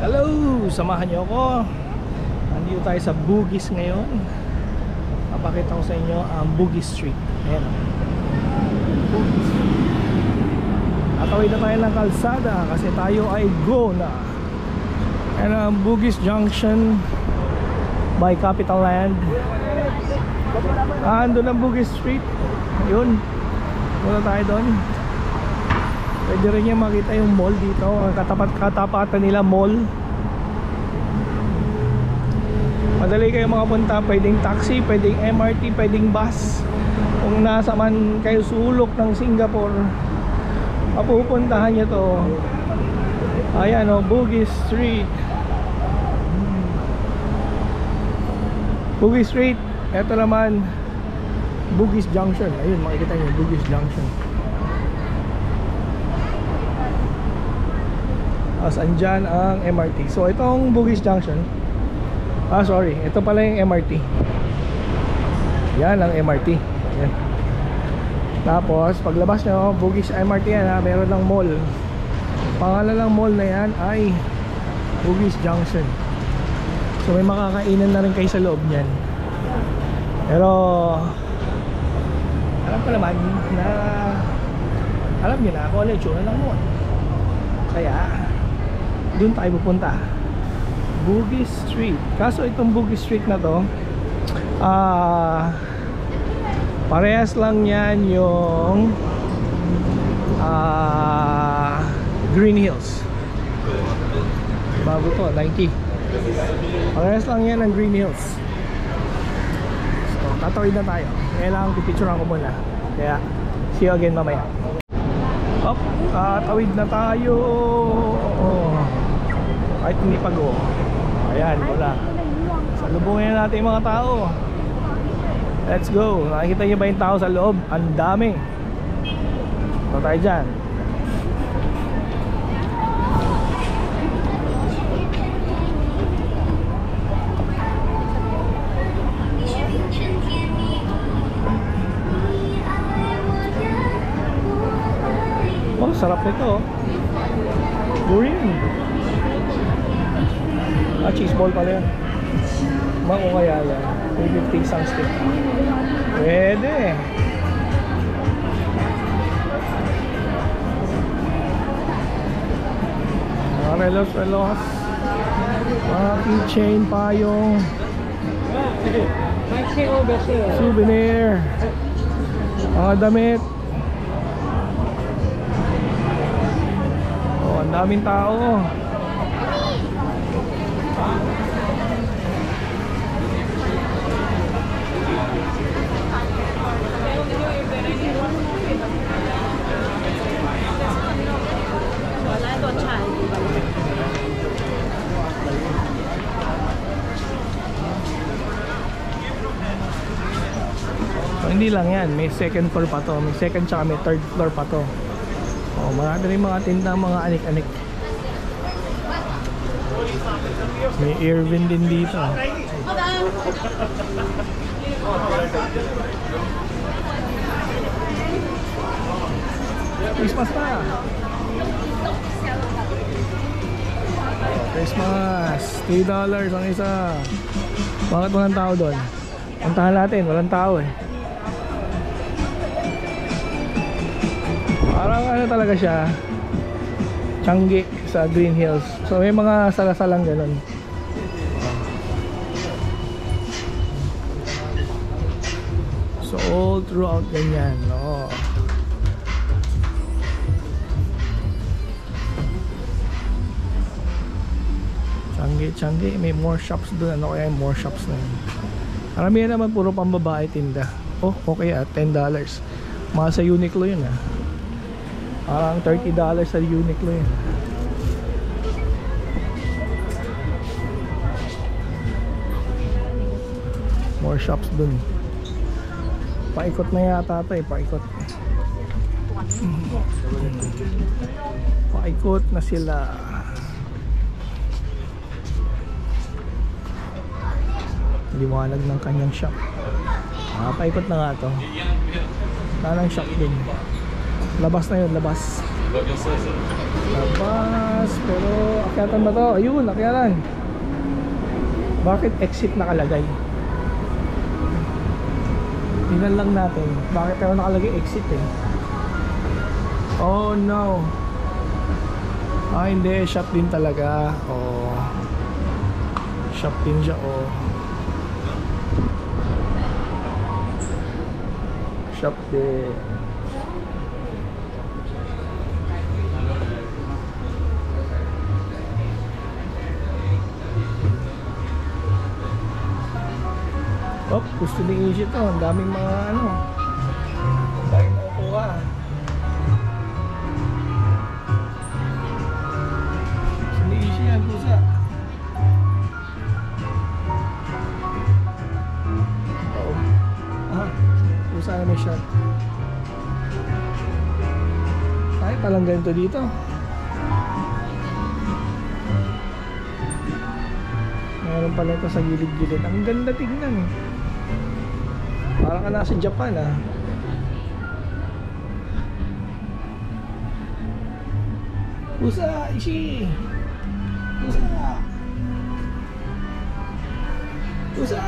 Hello! Samahan niyo ako. Nandito tayo sa Bugis ngayon. Papakita ko sa inyo ang Bugis Street. Ayan. Bugis Street. Tatawid na tayo ng kalsada kasi tayo ay go na. Ayan ang Bugis Junction by Capital Land. Andun ang Bugis Street. Ayun. Muna tayo doon. Pwede rin niya makita yung mall dito. Katapatan nila mall. Madali kayo makapunta. Pwedeng taxi, pwedeng MRT, pwedeng bus. Kung nasa man kayo sulok ng Singapore, mapupuntahan nyo to. Ayan o, Bugis Street. Bugis Street. Ito naman Bugis Junction. Ayun, makikita nyo Bugis Junction. As andyan ang MRT. So itong Bugis Junction, sorry, ito pala yung MRT. Yan ang MRT. Yan. Tapos paglabas nyo, Bugis MRT yan ha, meron ng mall. Pangalan ng mall na yan ay Bugis Junction. So may makakainan na rin kayo sa loob nyan. Pero alam ko naman na alam nyo na kung ano yung tsura ng mall. Kaya doon tayo pupunta, Bugis Street. Kaso itong Bugis Street na to, parehas lang yan yung Green Hills. Bago to, 90. Parehas lang yan ang Green Hills. So tatawid na tayo. Kailangan pipicturean ko muna. Kaya see you again mamaya. Up, tawid na tayo. Kahit hindi pago. Ayan, wala. Salubungin natin yung mga tao. Let's go. Nakikita nyo ba yung tao sa loob? Ang dami. Ito tayo dyan. Oh, sarap nito. Green. Cheese ball pala yan. Mako kaya yan. 350 isang stick. Pwede. Mga relos. Mga keychain, payong, souvenir, mga damit. Oh, ang daming tao. So, hindi lang yan, may second floor pa to, may second tsaka may third floor pa to. Oh, marami rin mga tinda, mga anik-anik. May Irvin din dito. Christmas pa. Christmas, $3 ang isa. Bakit walang tao doon? Puntahan natin, walang tao eh. Parang ano talaga siya, Changi sa Green Hills. So may mga salasalang ganun. So all throughout ganyan, no? Changi, may more shops doon. Ano kaya yung more shops na yun? Marami naman puro pambabae tinda. Oh, okay at $10. Mahal sa Uniqlo yun ah. Parang $30 sa Uniqlo yun. More shops dun. Paikot na yata ito eh, paikot. Paikot na sila. Liwanag ng kanyang shop. Paikot na nga ito. Parang shop din. Labas na yun, labas. Labas. Pero akyatan ba to? Ayun, akyatan. Bakit exit nakalagay? Tingnan lang natin. Bakit pero nakalagay exit eh? Oh no. Ah hindi, shop din talaga. Oh. Shop din siya oh. Shop din. Oh, gusto ni Ishi to. Ang daming mga ano. Daming makukuha. Gusto ni Ishi yan, pusa. Oh. Ah, pusa na may shot. Ay, palang ganito dito. Meron pala ito sa gilid-gilid. Ang ganda tignan eh. Parang ka nasa Japan ah. Pusa, Ishi. Pusa. Pusa.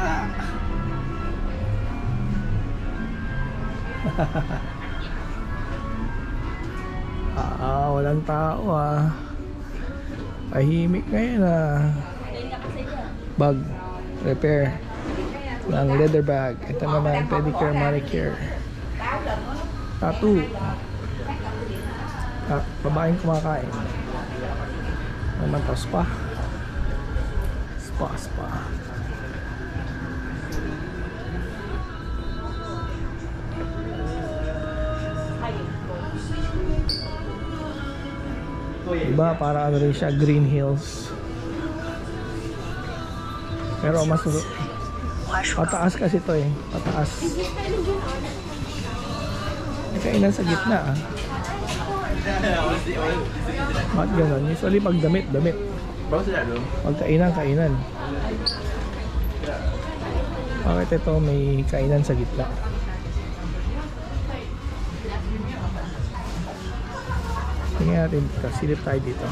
Walang tao ah. Tahimik ngayon ah. Bag repair ng leather bag. Ito naman pedicure, manicure, tattoo. Babaeng kumakain naman to. Spa. Diba para ano rin siya, Green Hills. Pero mas pataas kasi to eh, pataas. May kainan sa gitna ah. Bakit ganon? Usually pag damit. Pag kainan. Bakit ito may kainan sa gitna? Tingnan natin dito, silip tayo dito.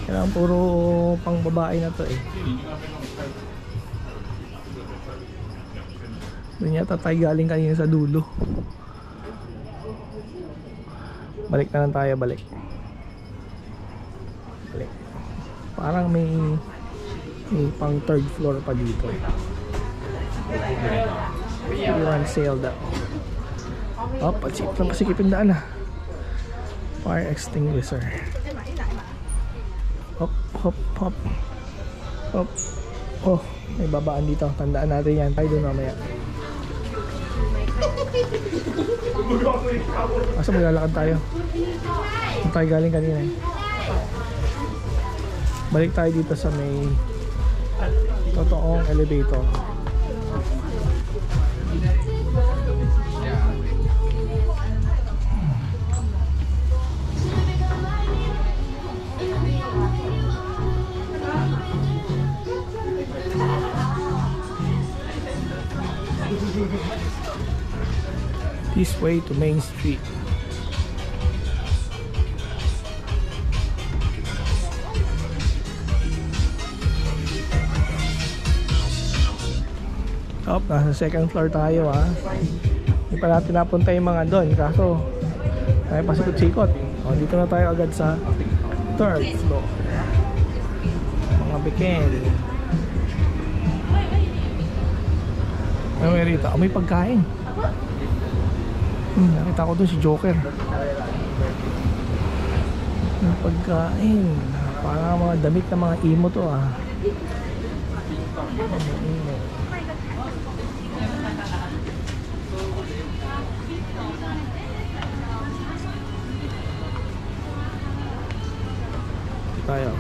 Kailangan puro pang babae na to eh. Doon yata tayo galing kanina sa dulo. Balik na lang tayo, balik. Parang may pang third floor pa dito eh. Everyone sale daw. Oh, pasikipin daan ah. Fire extinguisher. Hop. Oh, may babaan dito. Tandaan natin yan. Tayo doon mamaya. Asa maglalakad tayo? Saan tayo galing kanina eh? Balik tayo dito sa may totoong elevator. This way to Main Street. Oh, nasa second floor tayo ah. Hindi pa natin napunta yung mga doon, kaso tayo pasikot-sikot. Oh, dito na tayo agad sa third floor. Mga bikin. May rito, may pagkain. Nakita ko doon si Joker. May pagkain. Parang mga damit na mga emo to ah. Tayo.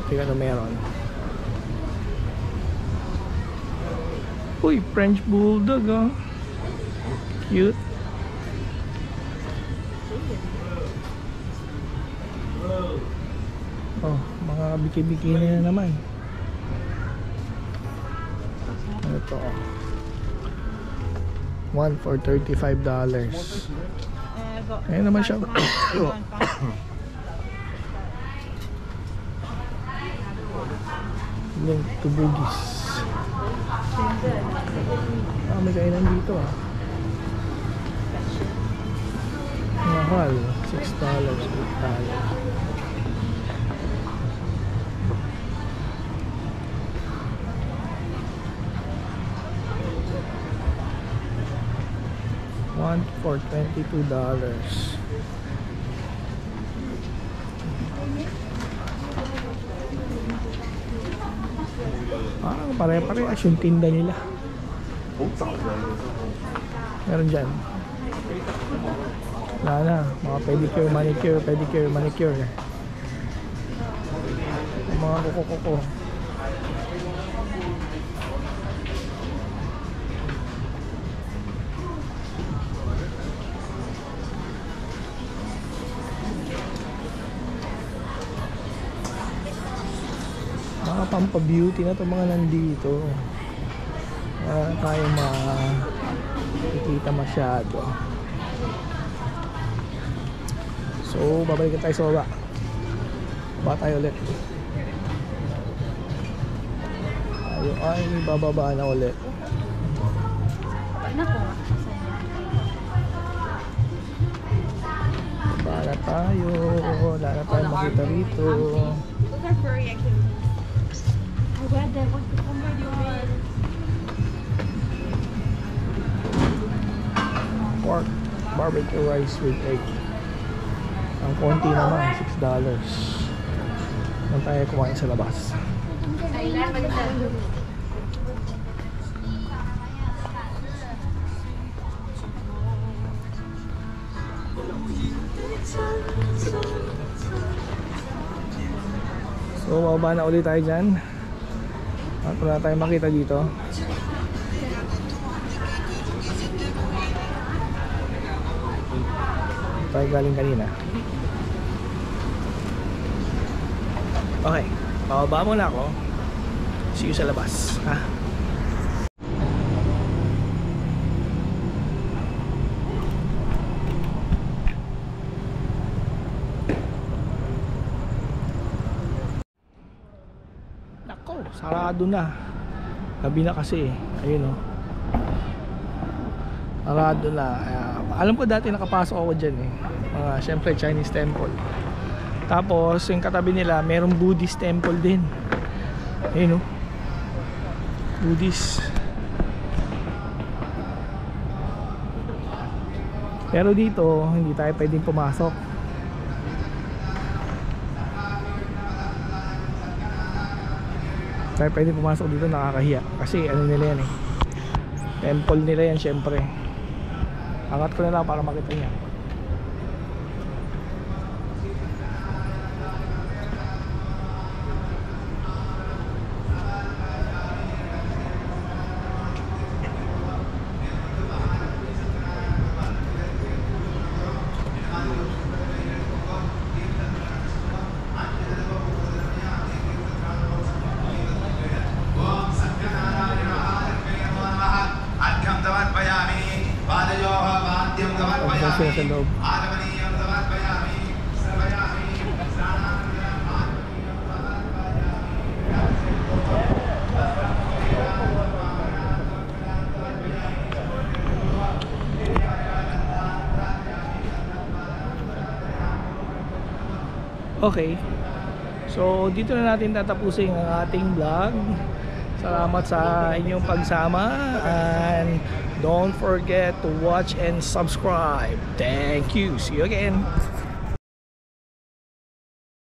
Tingnan na meron. Uy, French Bulldog ah. Cute. Oh, mga bikini na naman. Ito oh. One for $35. Ayan naman siya. Link to Bugis. May kainan dito ah. Mahal. $6, $8. One for $22. Pare-parehas yung tinda nila. Meron dyan. Wala na, mga pedicure, manicure. Mga kuko-kuko. Mga pampa-beauty na ito mga nandito. Wala tayo makikita masyado. So babalik tayo sa baba. Baba tayo ulit. Tayo ay bababa na ulit. Baba na tayo. Wala na tayo makita rito. Pork barbecue rice with egg. Ang konti naman, $6. Nang tayo kumain sa labas. So mababa na ulit tayo dyan. At wala tayong makita dito. Tayo galing kanina. Okay, bababa muna ako. See you sa labas, ha? Nako, sarado na. Gabi na kasi, ayun oh. Sarado na. Alam ko dati nakapasok ako dyan eh. Syempre Chinese temple. Tapos yung katabi nila merong Buddhist temple din. Ayun oh, Buddhist. Pero dito hindi tayo pwedeng pumasok. Tayo pwedeng pumasok dito, nakakahiya. Kasi ano nila yan eh, temple nila yan syempre. Angat ko na lang para makita niya. Sa loob. Okay. So dito na natin tatapusin ang ating vlog. Salamat sa inyong pagsama and don't forget to watch and subscribe. Thank you. See you again.